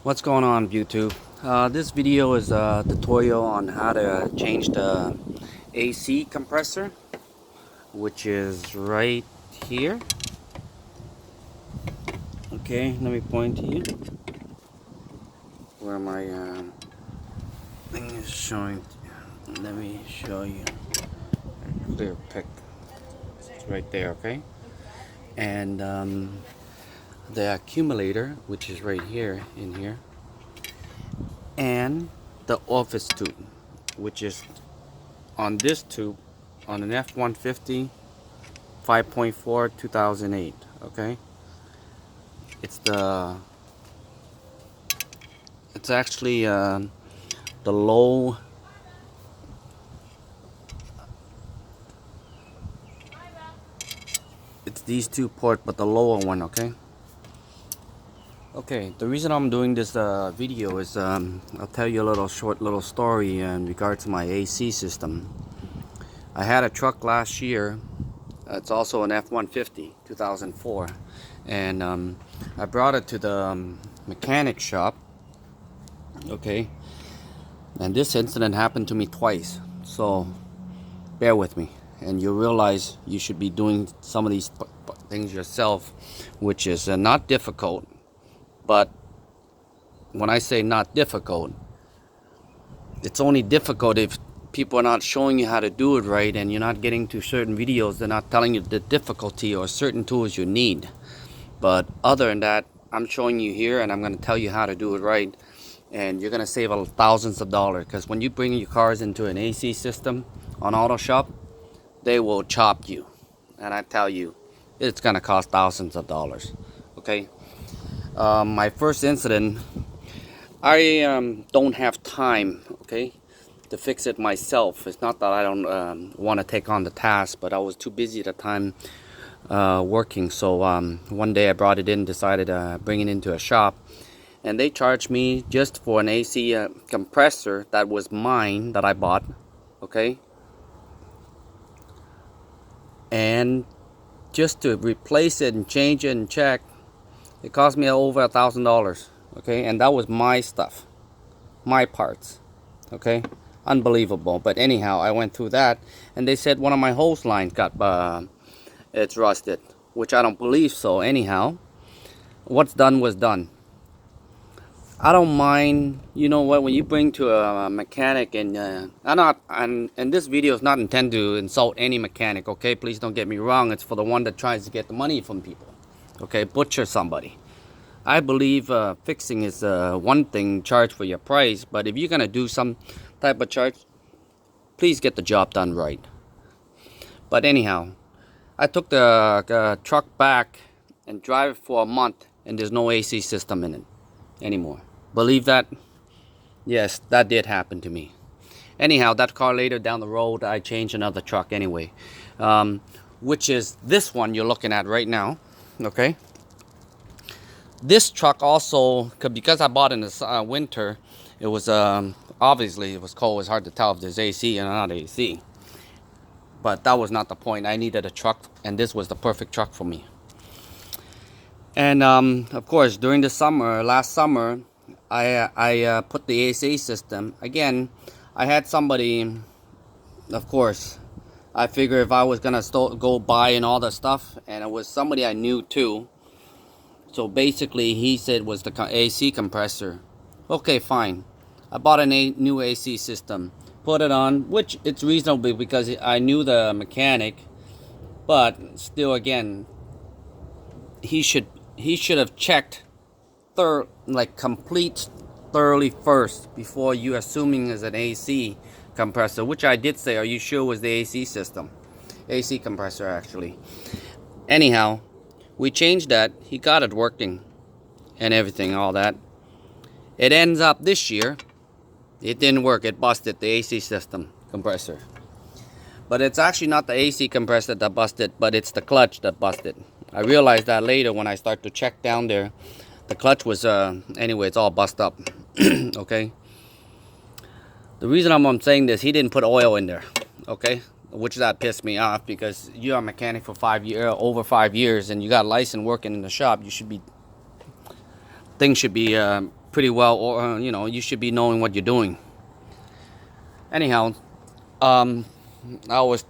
What's going on, YouTube? This video is a tutorial on how to change the AC compressor, which is right here. Okay, let me point to you where my thing is showing. Let me show you a clear pic. It's right there, okay? And the accumulator, which is right here in here, and the office tube, which is on this tube on an F150 5.4 2008. Okay, it's actually the low, it's these two ports, but the lower one. Okay, the reason I'm doing this video is I'll tell you a short little story in regards to my AC system. I had a truck last year. It's also an F150 2004, and I brought it to the mechanic shop. Okay, and this incident happened to me twice, so bear with me and you'll realize you should be doing some of these things yourself, which is not difficult. But when I say not difficult, it's only difficult if people are not showing you how to do it right, and you're not getting to certain videos. They're not telling you the difficulty or certain tools you need. But other than that, I'm showing you here, and I'm going to tell you how to do it right, and you're going to save thousands of dollars. Because when you bring your cars into an AC system on auto shop, they will chop you, and I tell you, it's going to cost thousands of dollars. Okay. My first incident, I don't have time, okay, to fix it myself. It's not that I don't want to take on the task, but I was too busy at the time working. So one day I brought it in, decided to bring it into a shop, and they charged me just for an AC compressor that was mine, that I bought, okay, and just to replace it and change it and check, it cost me over $1,000, okay, and that was my stuff, my parts, okay, unbelievable. But anyhow, I went through that, and they said one of my hose lines got it's rusted, which I don't believe so. Anyhow, what's done was done. I don't mind, you know what, when you bring to a mechanic, and and this video is not intended to insult any mechanic, okay, please don't get me wrong. It's for the one that tries to get the money from people. Okay, butcher somebody. I believe fixing is one thing, charge for your price, but if you're gonna do some type of charge, please get the job done right. But anyhow, I took the truck back and drive it for a month, and there's no AC system in it anymore. Believe that? Yes, that did happen to me. Anyhow, that car later down the road, I changed another truck anyway, which is this one you're looking at right now. Okay, this truck also, because I bought in the winter, it was obviously it was cold. It was hard to tell if there's AC or not AC, but that was not the point. I needed a truck, and this was the perfect truck for me. And of course, during the summer, last summer, I put the AC system again. I had somebody, of course, I figured if I was gonna go buy and all the stuff, and it was somebody I knew too. So basically, he said was the AC compressor. Okay, fine. I bought a new AC system, put it on, which it's reasonable because I knew the mechanic. But still, again, he should have checked thoroughly first before you assuming is an AC compressor, which I did say, are you sure was the AC system? AC compressor, actually. Anyhow, we changed that. He got it working and everything, all that. It ends up this year, it didn't work. It busted the AC system compressor. But it's actually not the AC compressor that busted, but it's the clutch that busted. I realized that later when I start to check down there. The clutch was, anyway, it's all busted up. Okay. The reason I'm saying this, he didn't put oil in there. Okay. Which that pissed me off, because you're a mechanic for over 5 years, and you got a license working in the shop. You should be, things should be pretty well, or you know, you should be knowing what you're doing. Anyhow, I was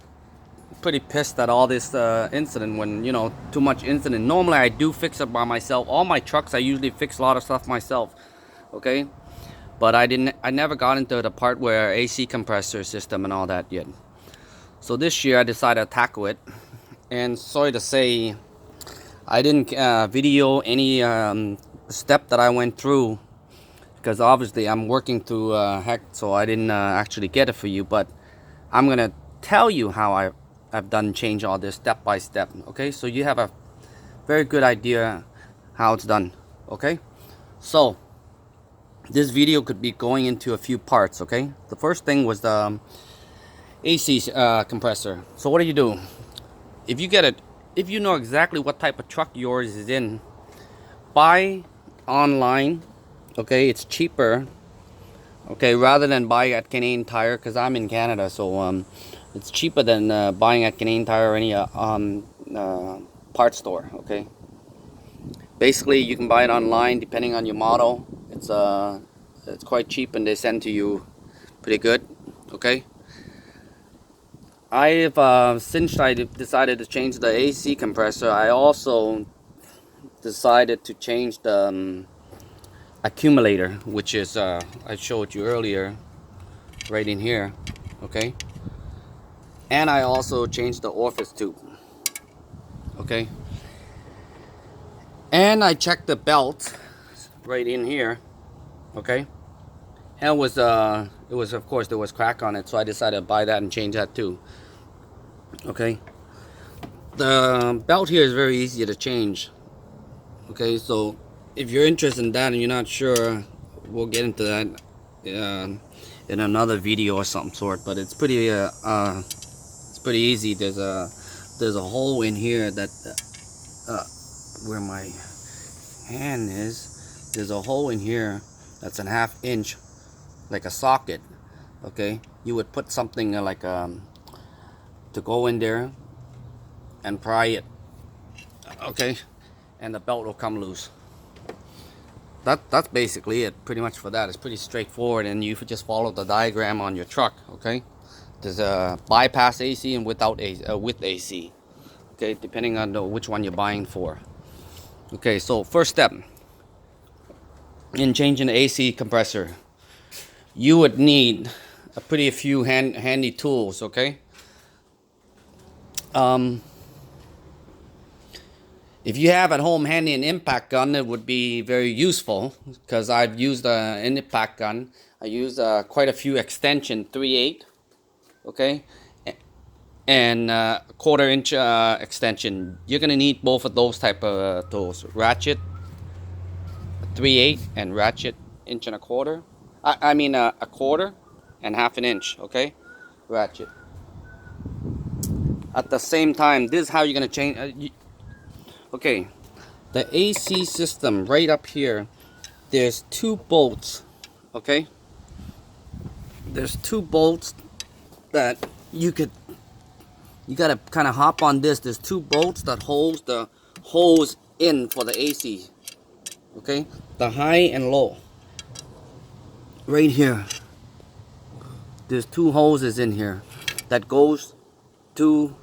pretty pissed at all this incident, when, you know, too much incident. Normally I do fix it by myself. All my trucks I usually fix a lot of stuff myself, okay? But I never got into the part where AC compressor system and all that yet. So this year I decided to tackle it, and sorry to say, I didn't video any step that I went through, because obviously I'm working through heck, so I didn't actually get it for you. But I'm gonna tell you how I've done change all this step by step, okay? So you have a very good idea how it's done, okay? So this video could be going into a few parts, okay? The first thing was the AC compressor. So what do? If you get it, if you know exactly what type of truck yours is in, buy online, okay? It's cheaper, okay, rather than buy at Canadian Tire, because I'm in Canada, so it's cheaper than buying at Canadian Tire or any parts store, okay? Basically, you can buy it online depending on your model. It's quite cheap, and they send to you pretty good, okay? Since I decided to change the AC compressor, I also decided to change the accumulator, which is I showed you earlier, right in here, okay? And I also changed the orifice tube, okay? And I checked the belt right in here, okay? And it was of course there was crack on it, so I decided to buy that and change that too, okay? The belt here is very easy to change, okay? So if you're interested in that and you're not sure, we'll get into that in another video or some sort. But it's pretty easy. There's a hole in here that where my hand is. There's a hole in here that's a 1/2 inch, like a socket, okay? You would put something like to go in there and pry it, okay? And the belt will come loose. That's basically it, pretty much for that. It's pretty straightforward, and you just follow the diagram on your truck, okay? There's a bypass AC and without with AC, okay, depending on which one you're buying for. Okay, so first step in changing the AC compressor, you would need a pretty few handy tools, okay? If you have at home handy an impact gun, it would be very useful, because I've used an impact gun. I use quite a few extension 3/8, okay, and 1/4 inch extension. You're gonna need both of those type of tools: ratchet 3/8 and ratchet 1.25 inch. I mean a 1/4 and 1/2 inch, okay, ratchet. At the same time, this is how you're gonna change. Okay, the AC system right up here, there's 2 bolts, okay? There's 2 bolts that you gotta kind of hop on this. There's 2 bolts that holds the hose in for the AC, okay? The high and low. Right here, there's 2 hoses in here that goes to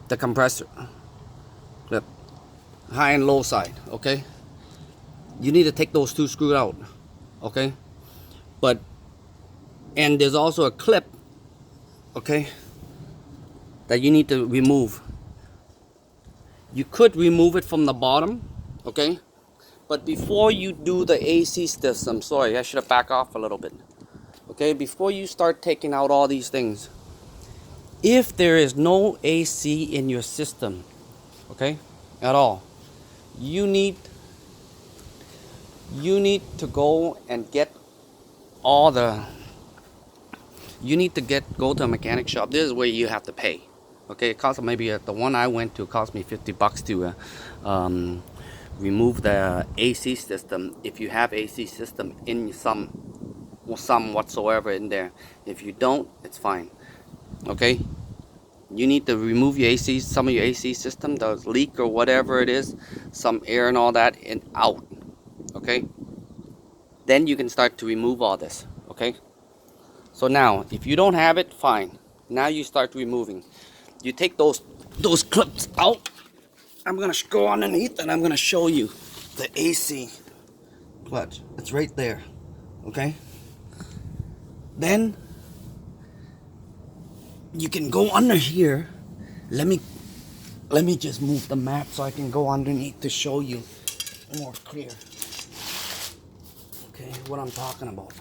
the compressor. The high and low side, okay? You need to take those 2 screws out, okay? And there's also a clip, okay, that you need to remove. You could remove it from the bottom, okay? But before you do the AC system, sorry, I should have backed off a little bit, okay? Before you start taking out all these things, if there is no AC in your system, okay, at all, you need to go and get all the, go to a mechanic shop. This is where you have to pay, okay? It costs maybe, the one I went to cost me $50 to remove the AC system, if you have AC system in some whatsoever in there. If you don't, it's fine, okay? You need to remove your AC, some of your AC system, the leak or whatever it is, some air and all that, and out, okay? Then you can start to remove all this, okay? So now, if you don't have it, fine. Now you start removing. You take those clips out. I'm gonna go underneath and I'm gonna show you the AC clutch. It's right there, okay? Then you can go under here. Let me just move the map so I can go underneath to show you more clear. Okay, what I'm talking about.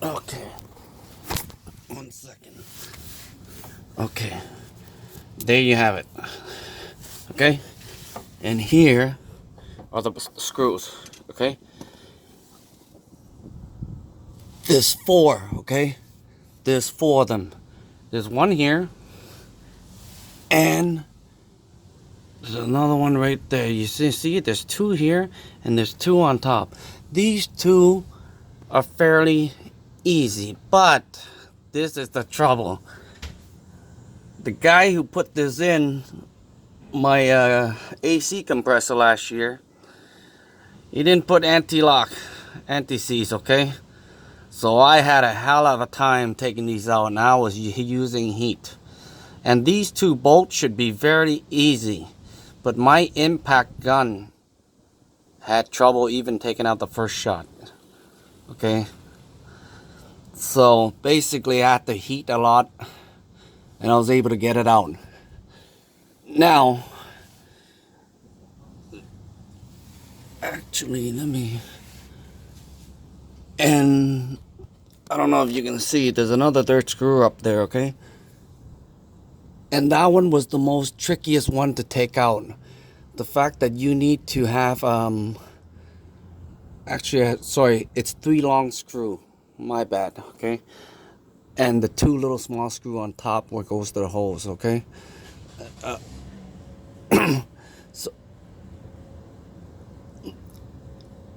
Okay, 1 second. Okay, there you have it. Okay, and here are the screws. Okay, there's 4. Okay, there's 4 of them. There's one here, and there's another one right there. You see, there's 2 here, and there's 2 on top. These 2 are fairly easy, but this is the trouble. The guy who put this in my AC compressor last year, he didn't put anti-lock, anti-seize, okay? So I had a hell of a time taking these out, and I was using heat. And these 2 bolts should be very easy, but my impact gun had trouble even taking out the first shot, okay? So basically I had to heat a lot, and I was able to get it out. Now, actually, and I don't know if you can see, there's another 3rd screw up there, okay? And that one was the most trickiest one to take out. The fact that you need to have, actually, sorry, it's 3 long screw, my bad, okay? And the 2 little small screw on top where it goes to the hose, okay?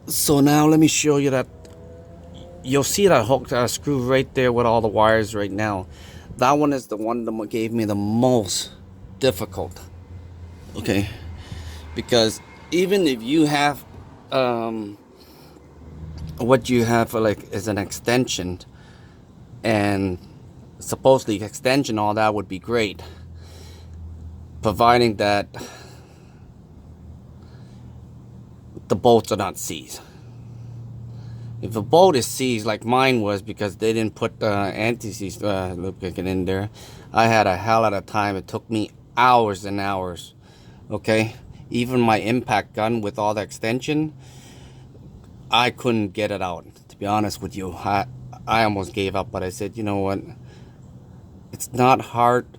So now let me show you that. You'll see that hook, that screw right there with all the wires right now. That one is the one that gave me the most difficult, okay? Because even if you have what you have like is an extension, and supposedly extension, all that would be great, providing that the bolts are not seized. If a bolt is seized like mine was, because they didn't put anti-seize lubricant in there, I had a hell of a time. It took me hours and hours, okay? Even my impact gun with all the extension, I couldn't get it out, to be honest with you. I almost gave up, but I said, you know what? It's not hard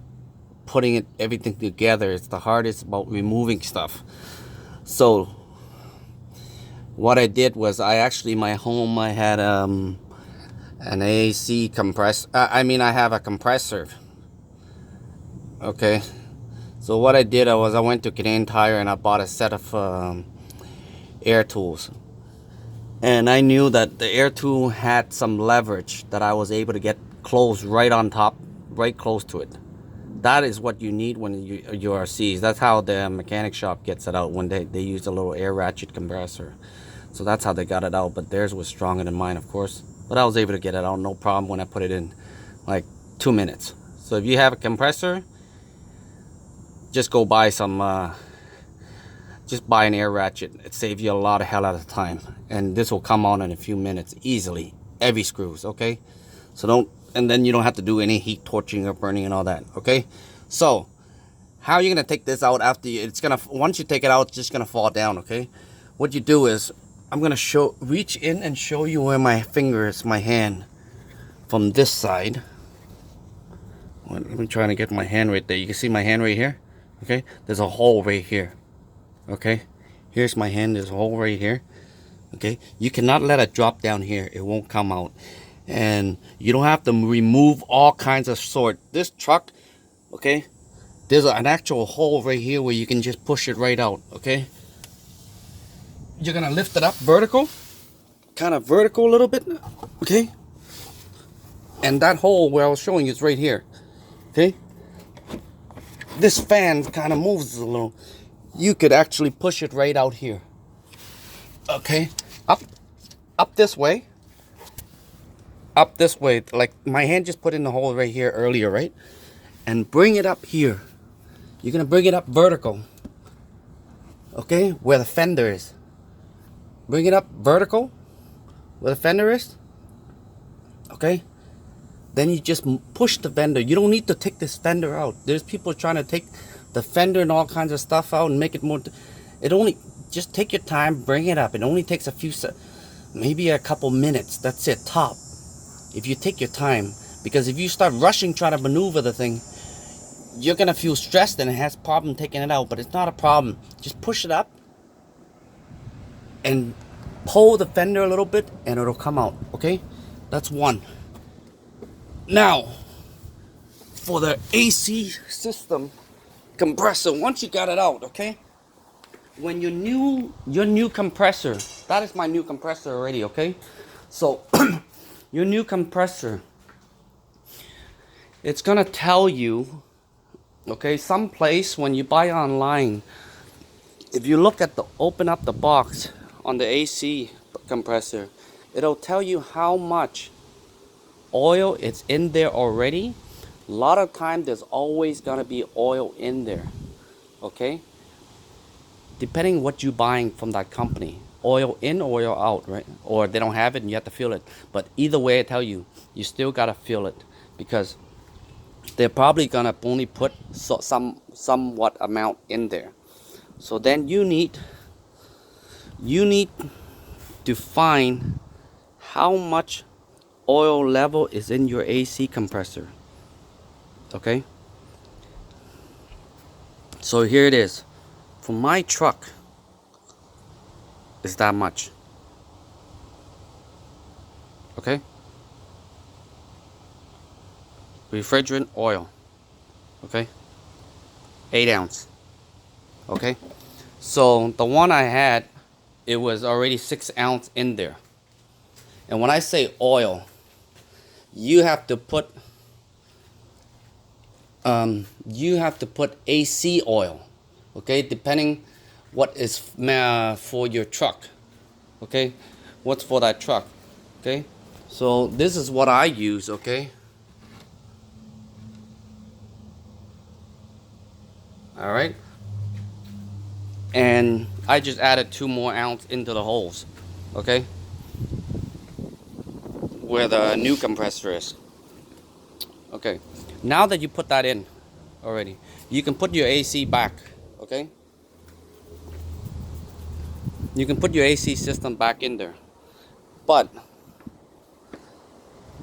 putting everything together. It's the hardest about removing stuff. So what I did was, my home, I had an AC compressor. I have a compressor. Okay. So what I did was I went to Canadian Tire and I bought a set of air tools. And I knew that the air tool had some leverage that I was able to get close right on top, right close to it. That is what you need when you are seized. That's how the mechanic shop gets it out, when they use a little air ratchet compressor. So that's how they got it out, but theirs was stronger than mine, of course. But I was able to get it out, no problem, when I put it in like 2 minutes. So if you have a compressor, just go buy some, just buy an air ratchet. It saves you a lot of hell out of time. And this will come on in a few minutes, easily. Every screws, okay? So and then you don't have to do any heat torching or burning and all that, okay? So, how are you gonna take this out after once you take it out, it's just gonna fall down, okay? What you do is, I'm gonna reach in and show you where my finger is, my hand, from this side. Let me try to get my hand right there. You can see my hand right here, okay? There's a hole right here, okay? Here's my hand, there's a hole right here, okay? You cannot let it drop down here, it won't come out. And you don't have to remove all kinds of sort. This truck, okay, there's an actual hole right here where you can just push it right out, okay? You're gonna lift it up vertical, kind of vertical a little bit, okay? And that hole where I was showing you is right here, okay? This fan kind of moves a little. You could actually push it right out here, Okay, up this way, like my hand just put in the hole right here earlier, right? And bring it up here. You're gonna bring it up vertical, okay, where the fender is. Bring it up vertical where the fender is, okay? Then you just push the fender. You don't need to take this fender out. There's people trying to take the fender and all kinds of stuff out and make it more. It only, just take your time, bring it up. It only takes a few, maybe a couple minutes. That's it, top. If you take your time, because if you start rushing trying to maneuver the thing, you're gonna feel stressed and it has problem taking it out. But it's not a problem. Just push it up and pull the fender a little bit and it'll come out, okay? That's one. Now, for the AC system compressor, once you got it out, okay? When your new compressor, that is my new compressor already, okay? So, your new compressor, it's gonna tell you, okay, someplace when you buy online, if you look at open up the box on the AC compressor, it'll tell you how much oil is in there already. A lot of time there's always gonna be oil in there, okay? Depending what you're buying from that company, oil in, oil out, right? Or they don't have it and you have to fill it. But either way, I tell you, you still gotta fill it because they're probably gonna only put somewhat amount in there. So then you need to find how much oil level is in your AC compressor, okay? So here it is. For my truck, is that much, okay? Refrigerant oil, okay? 8 ounce, okay? So the one I had, it was already 6 ounce in there. And when I say oil, you have to put AC oil, okay, depending what is for your truck, okay, what's for that truck, okay. So this is what I use, okay. All right, and I just added 2 more ounce into the holes, okay, where the new compressor is. Okay, now that you put that in already, you can put your AC back, okay? You can put your AC system back in there, but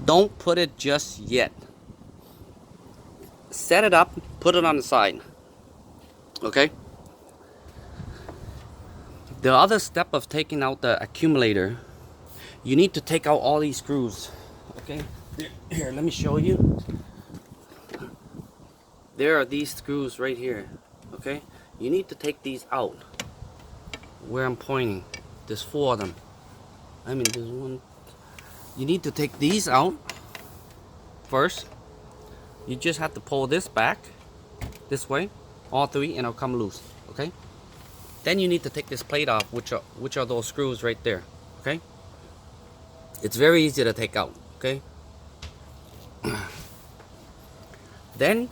don't put it just yet. Set it up, put it on the side, okay? The other step of taking out the accumulator, you need to take out all these screws, okay? Here, let me show you. There are these screws right here, okay? You need to take these out. Where I'm pointing, there's 4 of them. I mean, there's one. You need to take these out first. You just have to pull this back this way, all 3, and it'll come loose, okay? Then you need to take this plate off, which are those screws right there, okay? It's very easy to take out, okay? Then,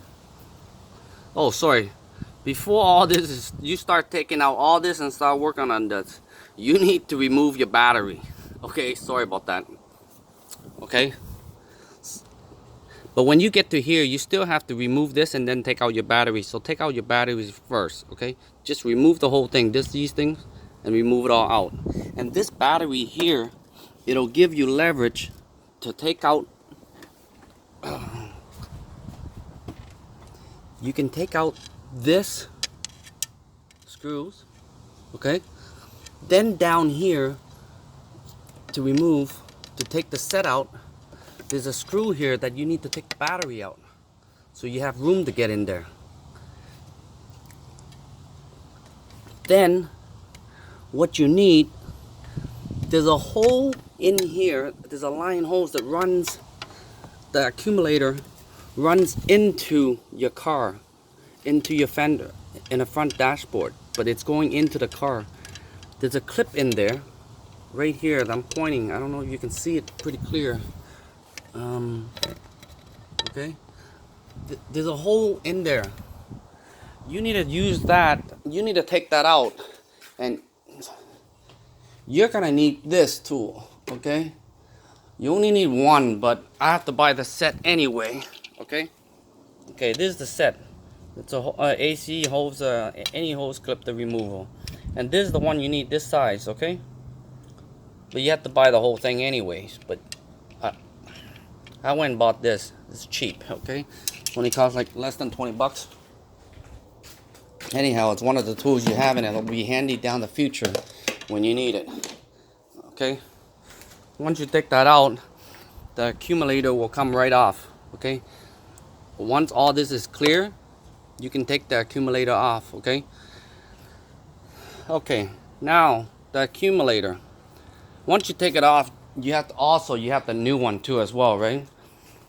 oh, sorry. Before all this is, you start taking out all this and start working on this, you need to remove your battery. Okay, sorry about that. Okay? But when you get to here, you still have to remove this and then take out your battery. So take out your batteries first, okay? Just remove the whole thing, these things, and remove it all out. And this battery here, it'll give you leverage to take out. You can take out this screws, okay? Then down here to remove, to take the set out, there's a screw here that you need to take the battery out so you have room to get in there. Then what you need, there's a hole in here, there's a line hose that runs, the accumulator runs into your car, into your fender, in the front dashboard, but it's going into the car. There's a clip in there, right here that I'm pointing, I don't know if you can see it pretty clear. Okay, there's a hole in there. You need to use that. You need to take that out, and you're gonna need this tool. Okay, you only need one, but I have to buy the set anyway. Okay. Okay, this is the set. It's a AC hose, any hose clip the removal, and this is the one you need this size. Okay, but you have to buy the whole thing anyways. But I went and bought this. It's cheap. Okay, only costs like less than 20 bucks. Anyhow, it's one of the tools you have, and it'll be handy down the future when you need it. Okay, once you take that out, the accumulator will come right off. Okay, once all this is clear, you can take the accumulator off. Okay. Okay, now the accumulator. Once you take it off, you have the new one too as well, right?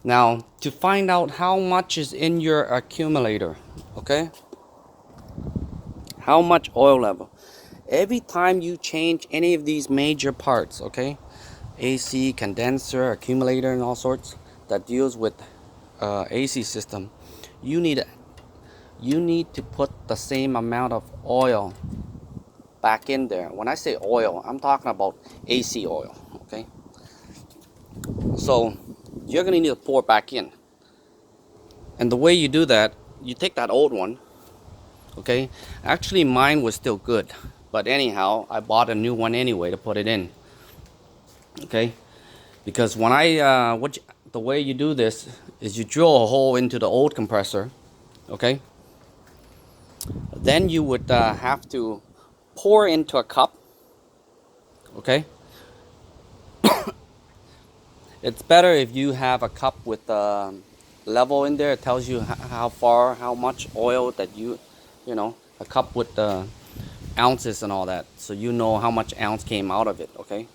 Now, to find out how much is in your accumulator, okay? How much oil level? Every time you change any of these major parts, okay? AC, condenser, accumulator, and all sorts that deals with AC system, you need to put the same amount of oil back in there. When I say oil, I'm talking about AC oil. Okay, so you're gonna need to pour back in, and the way you do that, you take that old one. Okay, actually mine was still good, but anyhow I bought a new one anyway to put it in. Okay, because when the way you do this is you drill a hole into the old compressor. Okay, then you would have to pour into a cup. Okay, it's better if you have a cup with a level in there. It tells you how much oil that a cup with the ounces and all that, so you know how much ounce came out of it. Okay,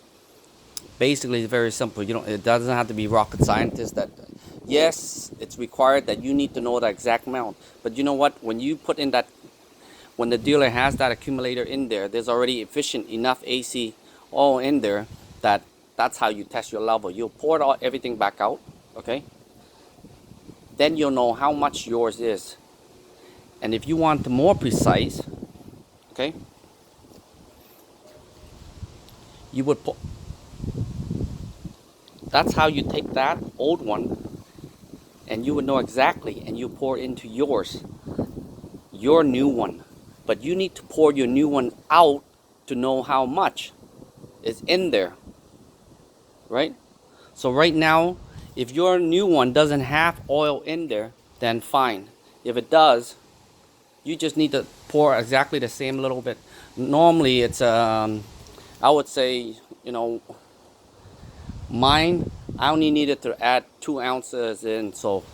basically it's very simple. It doesn't have to be rocket scientist. That yes, it's required that you need to know the exact amount. But you know what? When the dealer has that accumulator in there, there's already efficient enough AC oil in there that's how you test your level. You'll pour everything back out, okay? Then you'll know how much yours is. And if you want more precise, okay, you would that's how you take that old one and you would know exactly, and you pour into your new one. But you need to pour your new one out to know how much is in there. Right? So right now, if your new one doesn't have oil in there, then fine. If it does, you just need to pour exactly the same little bit. Normally it's I would say, mine, I only needed to add 2 ounces in, so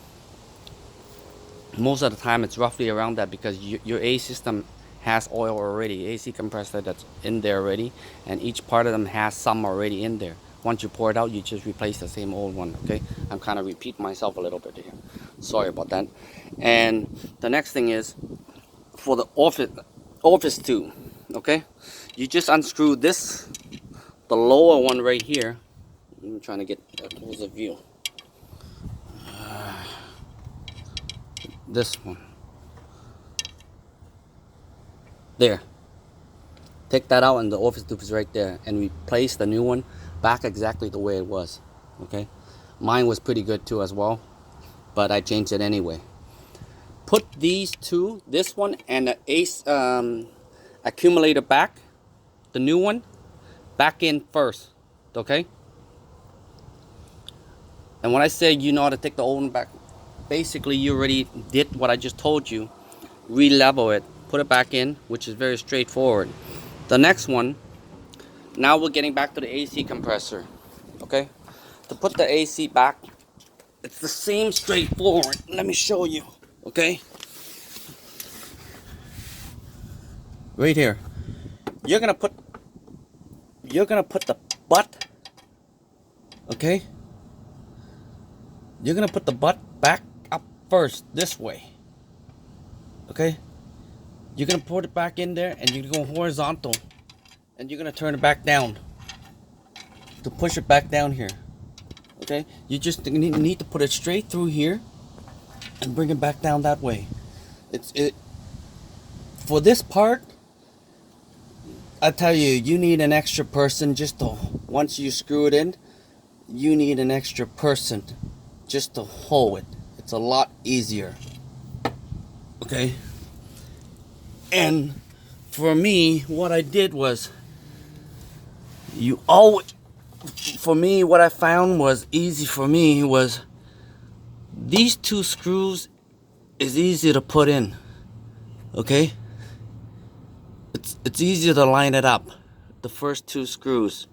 most of the time it's roughly around that, because your AC system has oil already, AC compressor that's in there already, and each part of them has some already in there. Once you pour it out, you just replace the same old one. Okay, I'm kind of repeating myself a little bit here, sorry about that. And the next thing is for the office tube. Okay, you just unscrew this, the lower one right here. I'm trying to get a closer view. This one there, take that out, and the office tube is right there, and replace the new one back exactly the way it was. Okay, mine was pretty good too as well, but I changed it anyway. Put these two, this one and the AC accumulator back, the new one, back in first. Okay, and when I say you know how to take the old one back, basically you already did what I just told you. Re-level it, put it back in, which is very straightforward. The next one, now we're getting back to the AC compressor. Okay, to put the AC back, it's the same straightforward. Let me show you. Okay, right here, you're gonna put the butt. Okay, you're gonna put the butt back up first this way. Okay, you're gonna put it back in there, and you're gonna go horizontal, and you're gonna turn it back down. to push it back down here. Okay, you just need to put it straight through here and bring it back down that way. It for this part, I tell you, you need an extra person just to, once you screw it in, you need an extra person just to hold it. It's a lot easier. Okay? And for me, what I did was, for me, what I found was easy for me was these two screws is easy to put in. Okay? It's easy to line it up, the first two screws.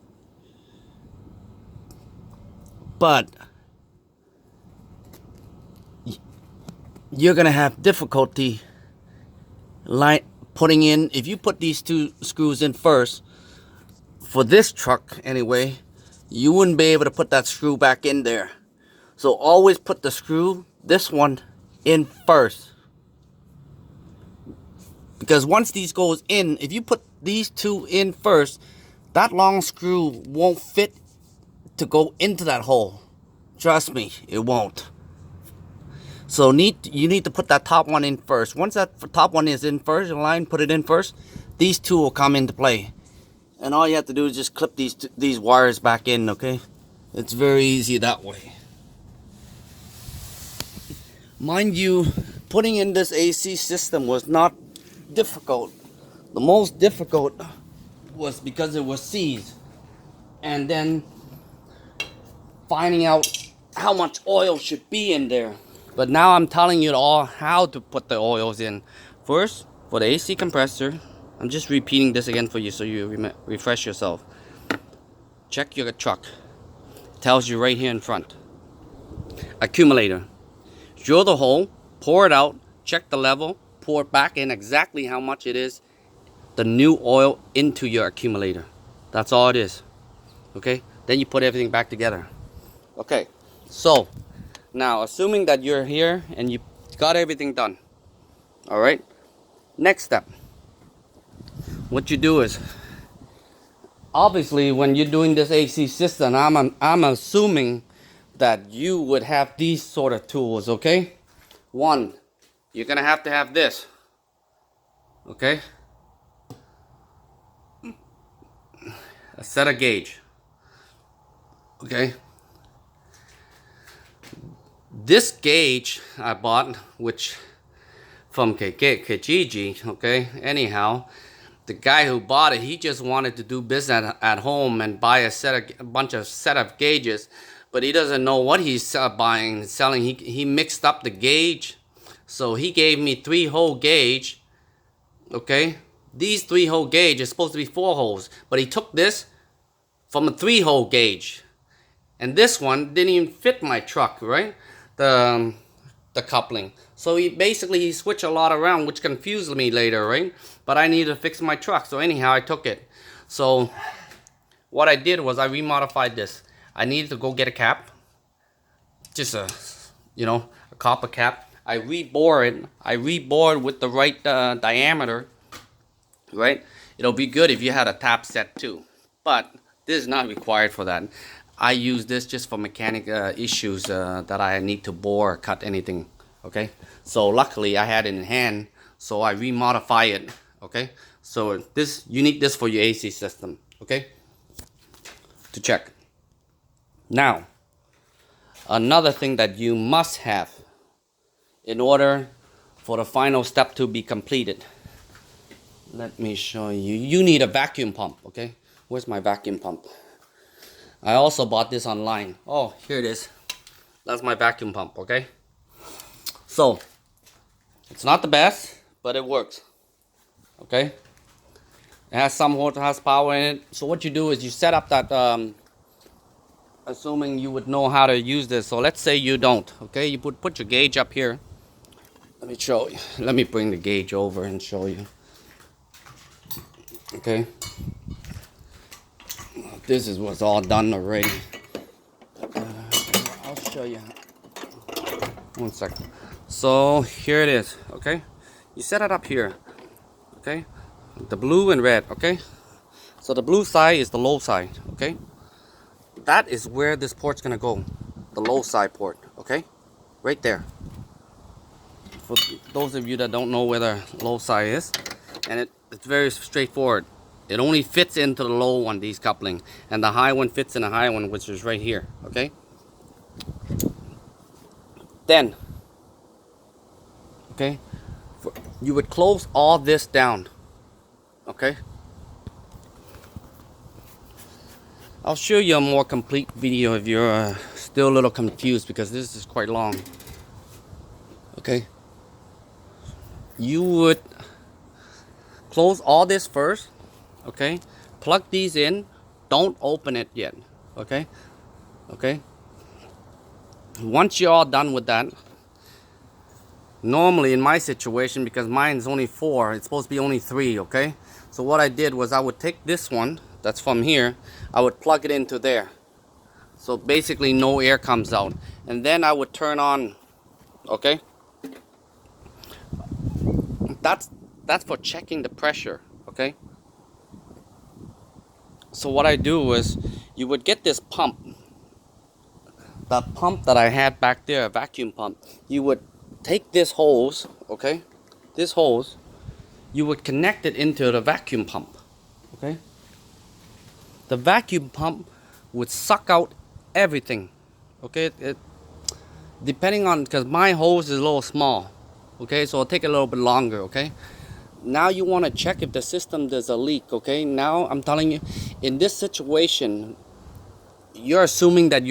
But you're gonna have difficulty putting in, if you put these two screws in first, for this truck anyway, you wouldn't be able to put that screw back in there. So always put the screw, this one, in first. Because once these goes in, if you put these two in first, that long screw won't fit to go into that hole. Trust me, it won't. So you need to put that top one in first. Once that top one is in first, in line, put it in first, these two will come into play. And all you have to do is just clip these wires back in, okay? It's very easy that way. Mind you, putting in this AC system was not difficult. The most difficult was because it was seized. And then finding out how much oil should be in there. But now I'm telling you all how to put the oils in. First, for the AC compressor, I'm just repeating this again for you so you refresh yourself. Check your truck. It tells you right here in front. Accumulator. Drill the hole, pour it out, check the level, pour it back in exactly how much it is, the new oil into your accumulator. That's all it is. Okay? Then you put everything back together. Okay, so now assuming that you're here and you got everything done, all right, next step, what you do is, obviously when you're doing this AC system, I'm assuming that you would have these sort of tools. Okay, one, you're gonna have to have this. Okay, a set of gauge. Okay, this gauge I bought, which from Kijiji. Okay, anyhow, the guy who bought it, he just wanted to do business at home and buy a bunch of gauges, but he doesn't know what he's buying and selling. He mixed up the gauge, so he gave me 3-hole gauge. Okay, these 3-hole gauge is supposed to be 4 holes, but he took this from a 3-hole gauge. And this one didn't even fit my truck, right? The coupling. So he switched a lot around, which confused me later, right? But I needed to fix my truck, so anyhow I took it. So what I did was I remodified this. I needed to go get a cap, just a copper cap. I rebore it. I rebore with the right diameter, right? It'll be good if you had a tap set too, but this is not required for that. I use this just for mechanic issues that I need to bore or cut anything. Okay, so luckily I had it in hand, so I remodify it. Okay, so you need this for your AC system. Okay, to check. Now, another thing that you must have in order for the final step to be completed. Let me show you. You need a vacuum pump. Okay, where's my vacuum pump? I also bought this online. Oh, here it is. That's my vacuum pump, okay? So, it's not the best, but it works. Okay? It has some horsepower in it. So what you do is you set up that, assuming you would know how to use this. So let's say you don't, okay? You put your gauge up here. Let me show you. Let me bring the gauge over and show you. Okay? This is what's all done already. I'll show you. One second. So here it is. Okay, you set it up here. Okay, the blue and red. Okay, so the blue side is the low side. Okay, that is where this port's gonna go, the low side port, okay? Right there. For those of you that don't know where the low side is, and it's very straightforward. It only fits into the low one, these coupling, and the high one fits in the high one, which is right here, okay? Then, okay, you would close all this down, okay? I'll show you a more complete video if you're still a little confused, because this is quite long, okay? You would close all this first, okay? Plug these in, don't open it yet, okay? Okay? Once you're all done with that, normally in my situation, because mine's only 4, it's supposed to be only 3, okay? So what I did was I would take this one that's from here, I would plug it into there, so basically no air comes out, and then I would turn on, okay? That's for checking the pressure, okay? So what I do is, you would get this pump, the pump that I had back there, a vacuum pump. You would take this hose, okay, this hose, you would connect it into the vacuum pump, okay? The vacuum pump would suck out everything, okay? Depending on, because my hose is a little small, okay, so it'll take a little bit longer, okay? Now you want to check if the system there's a leak, okay? Now I'm telling you, in this situation, you're assuming that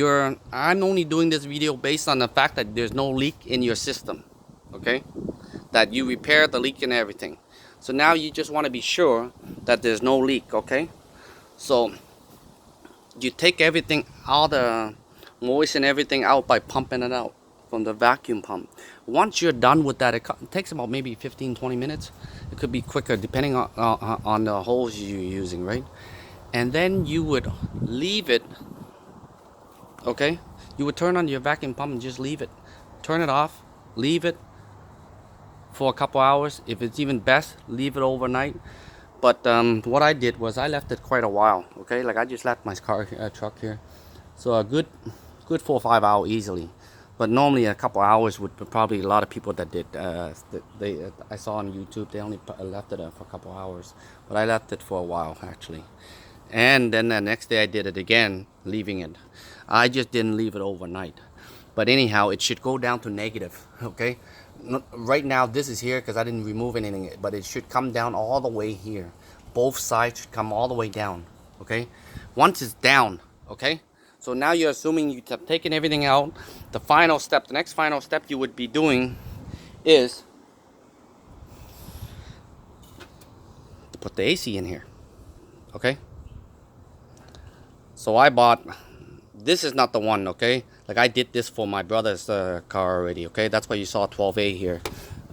I'm only doing this video based on the fact that there's no leak in your system, okay? That you repaired the leak and everything. So now you just want to be sure that there's no leak, okay? So you take everything out, moisten everything out by pumping it out from the vacuum pump. Once you're done with that, it takes about maybe 15-20 minutes. It could be quicker depending on the hose you're using, right? And then you would leave it, okay? You would turn on your vacuum pump and just leave it. Turn it off, leave it for a couple hours. If it's even best, leave it overnight. But what I did was I left it quite a while, okay? Like I just left my truck here. So a good 4 or 5 hours easily. But normally a couple hours would probably, a lot of people that did, I saw on YouTube, they only left it for a couple hours. But I left it for a while actually. And then the next day I did it again, leaving it. I just didn't leave it overnight. But anyhow, it should go down to negative, okay? Right now this is here because I didn't remove anything, but it should come down all the way here. Both sides should come all the way down, okay? Once it's down, okay? So now you're assuming you have taken everything out. The final step, the next final step you would be doing is to put the AC in here, okay? So I bought, this is not the one, okay? Like I did this for my brother's car already, okay? That's why you saw 12A here.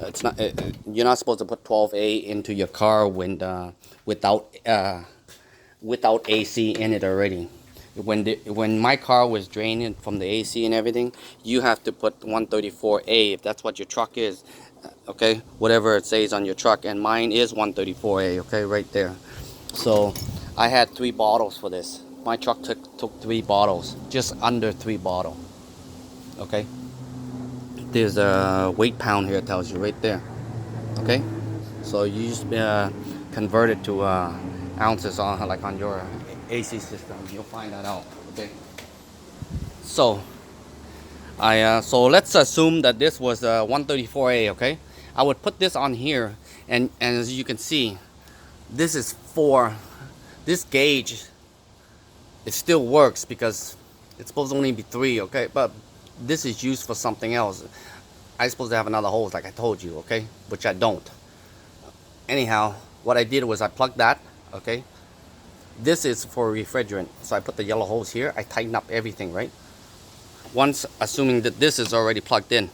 It's not, you're not supposed to put 12A into your car when without AC in it already. When my car was draining from the AC and everything, you have to put 134A if that's what your truck is, okay? Whatever it says on your truck, and mine is 134A, okay, right there. So I had 3 bottles for this. My truck took 3 bottles, just under 3 bottles, okay? There's a weight pound here, it tells you right there, okay? So you just convert it to ounces on, like on your AC system. You'll find that out, okay? So so let's assume that this was 134A, okay? I would put this on here, and as you can see, this is for this gauge. It still works because it's supposed to only be 3, okay? But this is used for something else. I'm supposed to have another hose like I told you, okay? Which I don't. Anyhow, what I did was I plugged that, okay? This is for refrigerant. So I put the yellow hose here. I tighten up everything, right? Once, assuming that this is already plugged in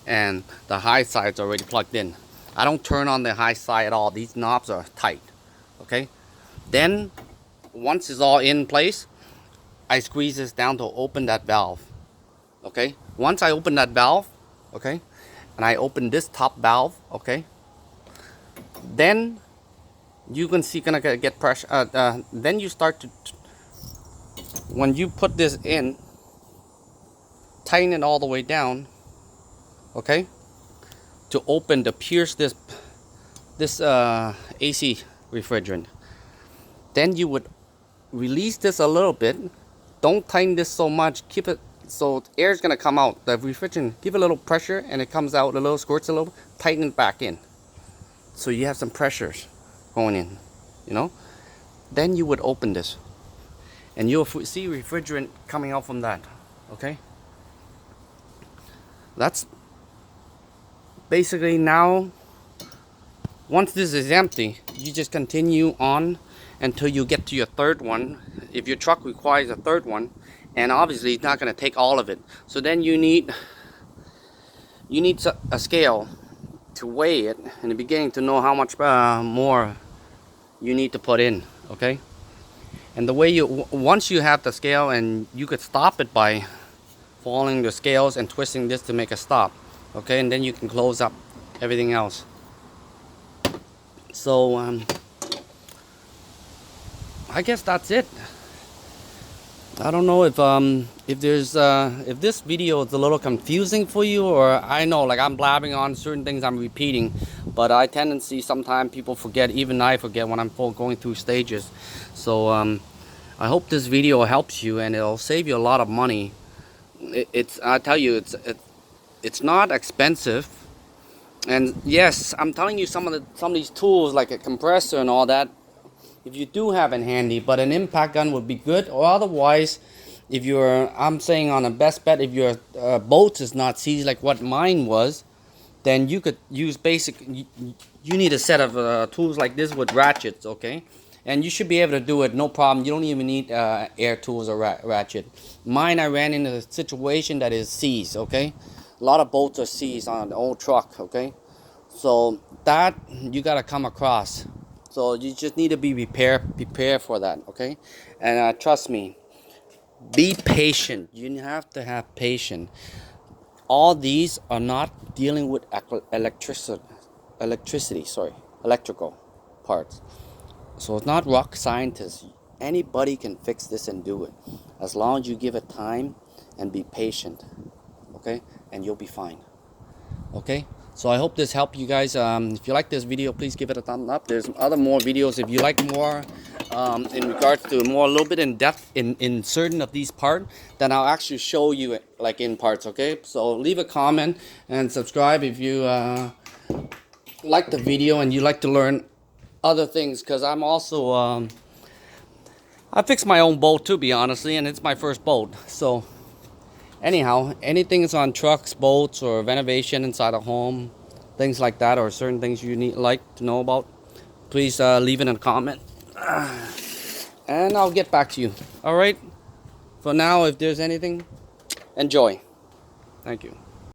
and the high side's already plugged in. I don't turn on the high side at all. These knobs are tight, okay? Then, once it's all in place, I squeeze this down to open that valve, okay? Once I open that valve, okay, and I open this top valve, okay, then you can see gonna get pressure. Then you start to when you put this in, tighten it all the way down, okay, to open to pierce this AC refrigerant. Then you would release this a little bit. Don't tighten this so much. Keep it so air is gonna come out. The refrigerant, give it a little pressure and it comes out a little, squirts a little. Tighten it back in, so you have some pressures going in. You know. Then you would open this, and you'll see refrigerant coming out from that. Okay. That's basically now. Once this is empty, you just continue on until you get to your third one. If your truck requires a third one, and obviously it's not going to take all of it, so then you need a scale to weigh it in the beginning to know how much more you need to put in. Okay, and the way once you have the scale, and you could stop it by following the scales and twisting this to make a stop. Okay, and then you can close up everything else. So I guess that's it. I don't know if there's if this video is a little confusing for you, or I know like I'm blabbing on certain things, I'm repeating, but I tendency sometimes people forget, even I forget when I'm going through stages. So I hope this video helps you and it'll save you a lot of money. I tell you, it's not expensive. And yes, I'm telling you, some of these tools like a compressor and all that, if you do have it handy, but an impact gun would be good. Or otherwise, if I'm saying on a best bet, if your boat is not seized like what mine was, then you could use you need a set of tools like this with ratchets, okay? And you should be able to do it, no problem. You don't even need air tools or ratchet. Mine, I ran into a situation that is seized, okay? A lot of bolts are seized on the old truck, okay? So that you gotta come across. So you just need to be prepared for that, okay? And trust me, be patient. You have to have patience. All these are not dealing with electrical parts. So it's not rock scientists. Anybody can fix this and do it, as long as you give it time and be patient, okay? And you'll be fine. Okay, so I hope this helped you guys. If you like this video, please give it a thumbs up. There's more videos if you like more in regards to a little bit in depth in certain of these parts, then I'll actually show you it like in parts. Okay, so leave a comment and subscribe if you like the video and you like to learn other things, because I'm also I fix my own boat too, be honestly, and it's my first boat. So anyhow, anything is on trucks, boats, or renovation inside a home, things like that, or certain things you like to know about, please leave it in a comment, and I'll get back to you. All right. For now, if there's anything, enjoy. Thank you.